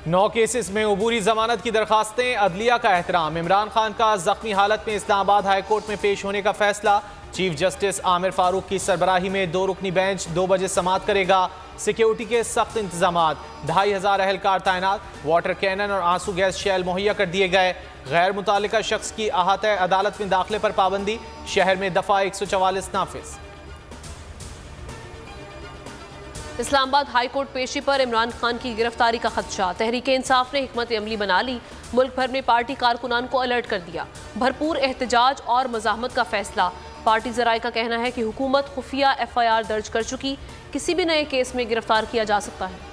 9 cases में अबूरी जमानत की दरखास्तें, अदलिया का एहतराम। इमरान खान का जख्मी हालत में इस्लामाबाद हाई कोर्ट में पेश होने का फैसला। चीफ जस्टिस आमिर फारूक की सरबराही में 2 रुकनी बेंच 2 बजे समाअत करेगा। सिक्योरिटी के सख्त इंतजाम, 2500 अहलकार तैनात। वाटर कैनन और आंसू गैस शेल मुहैया कर दिए गए। गैर मुतालिका शख्स की अहाते अदालत में दाखिले पर पाबंदी। शहर में दफा 144 नाफिज। इस्लामाबाद हाई कोर्ट पेशी पर इमरान खान की गिरफ्तारी का खदशा। तहरीक इंसाफ ने हिकमत अमली बना ली। मुल्क भर में पार्टी कारकुनान को अलर्ट कर दिया। भरपूर एहतजाज और मज़ाहमत का फैसला। पार्टी ज़राए का कहना है कि हुकूमत खुफिया FIR दर्ज कर चुकी, किसी भी नए केस में गिरफ्तार किया जा सकता है।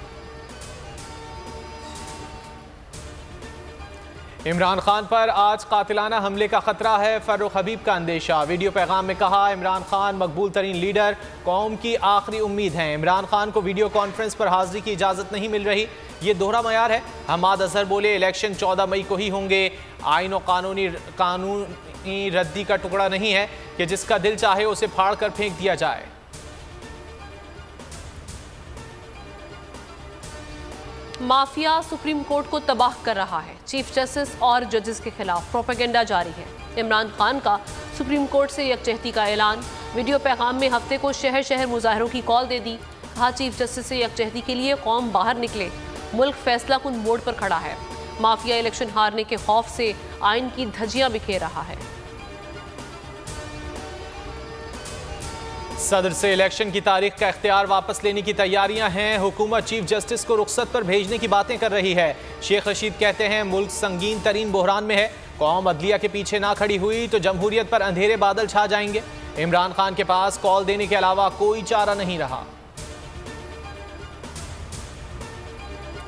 इमरान खान पर आज कातिलाना हमले का खतरा है, फर्रुख हबीब का अंदेशा। वीडियो पैगाम में कहा, इमरान खान मकबूल तरीन लीडर, कौम की आखिरी उम्मीद है। इमरान खान को वीडियो कॉन्फ्रेंस पर हाजिरी की इजाज़त नहीं मिल रही, ये दोहरा मयार है। हमाद अजहर बोले, इलेक्शन 14 मई को ही होंगे। आइन और कानूनी रद्दी का टुकड़ा नहीं है कि जिसका दिल चाहे उसे फाड़ कर फेंक दिया जाए। माफिया सुप्रीम कोर्ट को तबाह कर रहा है। चीफ जस्टिस और जजेस के खिलाफ प्रोपेगेंडा जारी है। इमरान खान का सुप्रीम कोर्ट से यकजहती का ऐलान। वीडियो पैगाम में हफ्ते को शहर शहर मुजाहरों की कॉल दे दी। कहा, चीफ जस्टिस से यकजहती के लिए कौम बाहर निकले। मुल्क फैसला कुन मोड़ पर खड़ा है। माफिया इलेक्शन हारने के खौफ से आइन की धज्जियां बिखेर रहा है। सदर से इलेक्शन की तारीख का इख्तियार वापस लेने की तैयारियां हैं। हुकूमत चीफ जस्टिस को रुखसत पर भेजने की बातें कर रही है। शेख रशीद कहते हैं, मुल्क संगीन तरीन बहरान में है। कौम अदलिया के पीछे ना खड़ी हुई तो जमहूरियत पर अंधेरे बादल छा जाएंगे। इमरान खान के पास कॉल देने के अलावा कोई चारा नहीं रहा।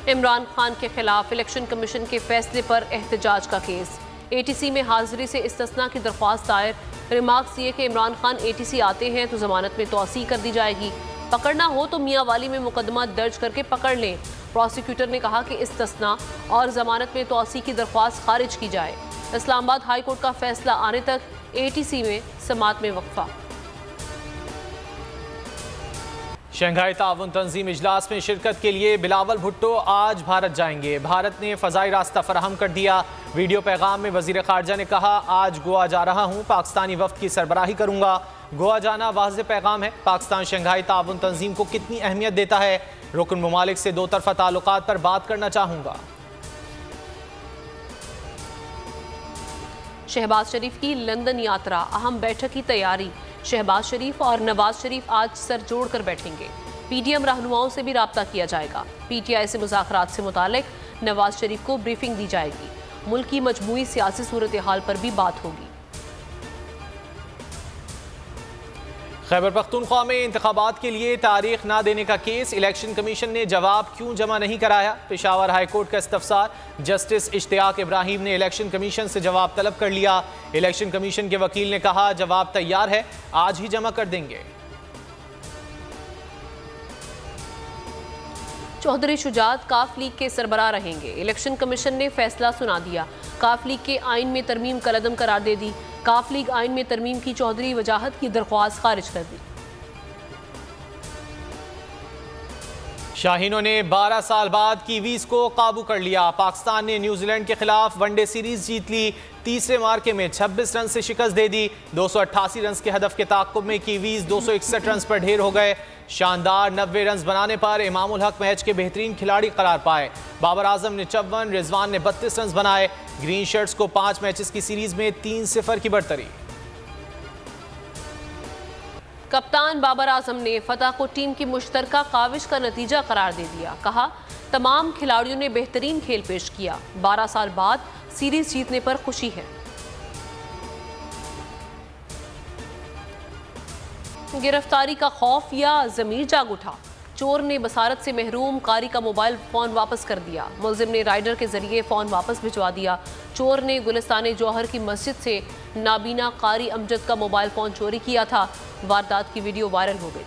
इमरान खान के खिलाफ इलेक्शन कमीशन के फैसले पर एहतजाज का केस। ATC में हाजिरी से इस्तिस्ना की दरख्वास्त दायर। रिमार्क्स दिए कि इमरान खान ATC आते हैं तो जमानत में तोसी कर दी जाएगी। पकड़ना हो तो मियाँ वाली में मुकदमा दर्ज करके पकड़ लें। प्रोसिक्यूटर ने कहा कि इस्तिस्ना और जमानत में तोसी की दरख्वास्त खारिज की जाए। इस्लामाबाद हाई कोर्ट का फैसला आने तक ATC में समाअत में वक्फा। शंघाई ताउन तंजीम इजलास में शिरकत के लिए बिलावल भुट्टो आज भारत जाएंगे। भारत ने फ़ज़ाई रास्ता फराहम कर दिया। वीडियो पैगाम में वज़ीर ख़ारजा ने कहा, आज गोवा जा रहा हूँ, पाकिस्तानी वफ़द की सरबराही करूँगा। गोवा जाना वाज़ेह पैगाम है। पाकिस्तान शंघाई ताउन तंजीम को कितनी अहमियत देता है। रुकन ममालिक से 2 तरफ़ा ताल्लुकात पर बात करना चाहूँगा। शहबाज शरीफ की लंदन यात्रा, अहम बैठक की तैयारी। शहबाज शरीफ और नवाज शरीफ आज सर जोड़ कर बैठेंगे। PDM रहनुमाओं से भी राब्ता किया जाएगा। PTI से मुज़ाकरात से मुतालिक नवाज शरीफ को ब्रीफिंग दी जाएगी। मुल्क की मजमूई सियासी सूरत हाल पर भी बात होगी। खैबर पख्तूनख्वा में इंतखाबात के लिए तारीख ना देने का केस। इलेक्शन कमीशन ने जवाब क्यों जमा नहीं कराया। पेशावर हाई कोर्ट का इस्तफसार। जस्टिस इश्तियाक इब्राहिम ने इलेक्शन कमीशन से जवाब तलब कर लिया। इलेक्शन कमीशन के वकील ने कहा, जवाब तैयार है, आज ही जमा कर देंगे। चौधरी शुजात काफ लीग के सरबराह रहेंगे। इलेक्शन कमीशन ने फैसला सुना दिया। काफ लीग के आइन में तरमीम कलअदम करार दे दी। काफ लीग आइन में तरमीम की चौधरी वजाहत की दरख्वास्त खारिज कर दी। शाहीनों ने 12 साल बाद कीवीज को काबू कर लिया। पाकिस्तान ने न्यूजीलैंड के खिलाफ वनडे सीरीज जीत ली। तीसरे मार्के में 26 रन से शिकस्त दे दी। 288 रन के हदफ के ताक़ुब में कीवीज 261 रन पर ढेर हो गए। शानदार 90 रन बनाने पर इमामुल हक मैच के बेहतरीन खिलाड़ी करार पाए। बाबर आजम ने 54, रिजवान ने 32 रन बनाए। ग्रीन शर्ट्स को 5 मैचेस की सीरीज में 3-0 की बढ़तरी। कप्तान बाबर आजम ने फतह को टीम की मुश्तरका काविश का नतीजा करार दे दिया। कहा, तमाम खिलाड़ियों ने बेहतरीन खेल पेश किया। 12 साल बाद सीरीज जीतने पर खुशी है। गिरफ्तारी का खौफ या जमीर जाग उठा। चोर ने बसारत से महरूम कारी का मोबाइल फ़ोन वापस कर दिया। मुलजिम ने राइडर के जरिए फ़ोन वापस भिजवा दिया। चोर ने गुलिस्तान जौहर की मस्जिद से नाबीना कारी अमजद का मोबाइल फ़ोन चोरी किया था। वारदात की वीडियो वायरल हो गई।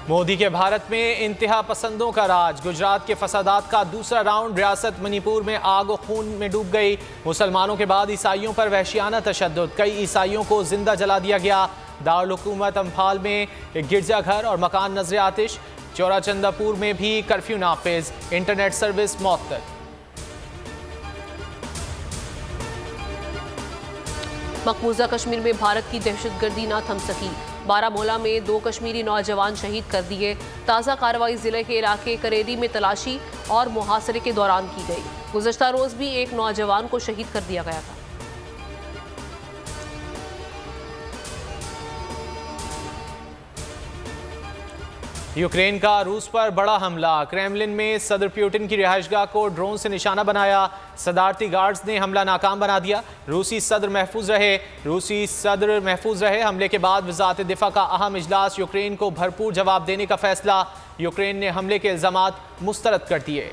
मोदी के भारत में इंतहा पसंदों का राज। गुजरात के फसादात का दूसरा राउंड। रियासत मणिपुर में आग और खून में डूब गई। मुसलमानों के बाद ईसाइयों पर वहशियाना तशद्दुद। कई ईसाइयों को जिंदा जला दिया गया। दारुल हुकूमत अम्फाल में एक गिरजाघर और मकान नजर आतिश। चौराचंदापुर में भी कर्फ्यू नाफिज, इंटरनेट सर्विस मअतल। मकबूजा कश्मीर में भारत की दहशतगर्दी न थम सकी। बारामूला में 2 कश्मीरी नौजवान शहीद कर दिए। ताज़ा कार्रवाई जिले के इलाके करेरी में तलाशी और मुहासरे के दौरान की गई। गुज़श्ता रोज भी एक नौजवान को शहीद कर दिया गया था। यूक्रेन का रूस पर बड़ा हमला। क्रेमलिन में सदर पुतिन की रिहाइशगाह को ड्रोन से निशाना बनाया। सदारती गार्ड्स ने हमला नाकाम बना दिया। रूसी सदर महफूज रहे। हमले के बाद वजारत दिफा का अहम इजलास। यूक्रेन को भरपूर जवाब देने का फैसला। यूक्रेन ने हमले के इल्जामात मुस्तरद कर दिए।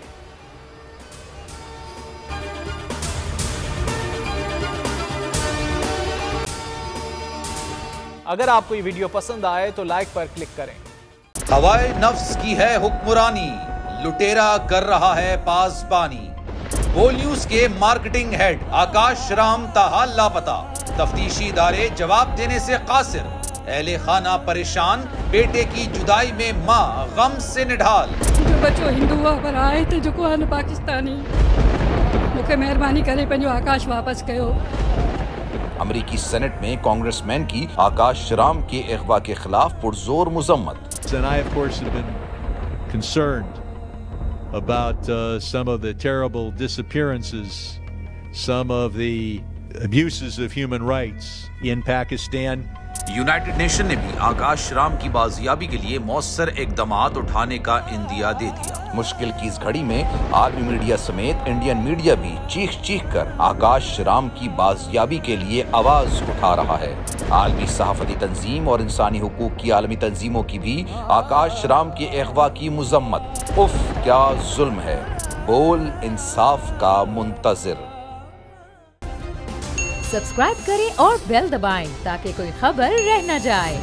अगर आपको ये वीडियो पसंद आए तो लाइक पर क्लिक करें। हवाए नफ्स की है हुक्मरानी, लुटेरा कर रहा है पासबानी। बोल न्यूज के मार्केटिंग हेड आकाश राम ताहा लापता। तफ्तीशी इदारे जवाब देने से कासिर। अहले खाना परेशान, बेटे की जुदाई में मां गम से निढाल। जो बच्चो हिंदू पर आए थे जो पाकिस्तानी, मुझे मेहरबानी करे पंहिंजो आकाश वापस कयो। अमेरिकी सेनेट में कांग्रेसमैन की आकाश राम के अगवा के खिलाफ पुरजोर मुजम्मत। And I, of course, have been concerned about some of the terrible disappearances, some of the abuses of human rights in Pakistan. United nation ने भी आकाश राम की बाजियाबी के लिए मौसर इकदामात उठाने का इंदिया दे दिया। मुश्किल की इस घड़ी में आलमी मीडिया समेत इंडियन मीडिया भी चीख चीख कर आकाश राम की बाजियाबी के लिए आवाज उठा रहा है। आलमी सहाफती तंजीम और इंसानी हुकूक की आलमी तंजीमों की भी आकाश राम के अगवा की मुजम्मत। उफ क्या जुल्म है, बोल इंसाफ का मुंतजिर। सब्सक्राइब करें और बेल दबाएं ताकि कोई खबर रह न जाए।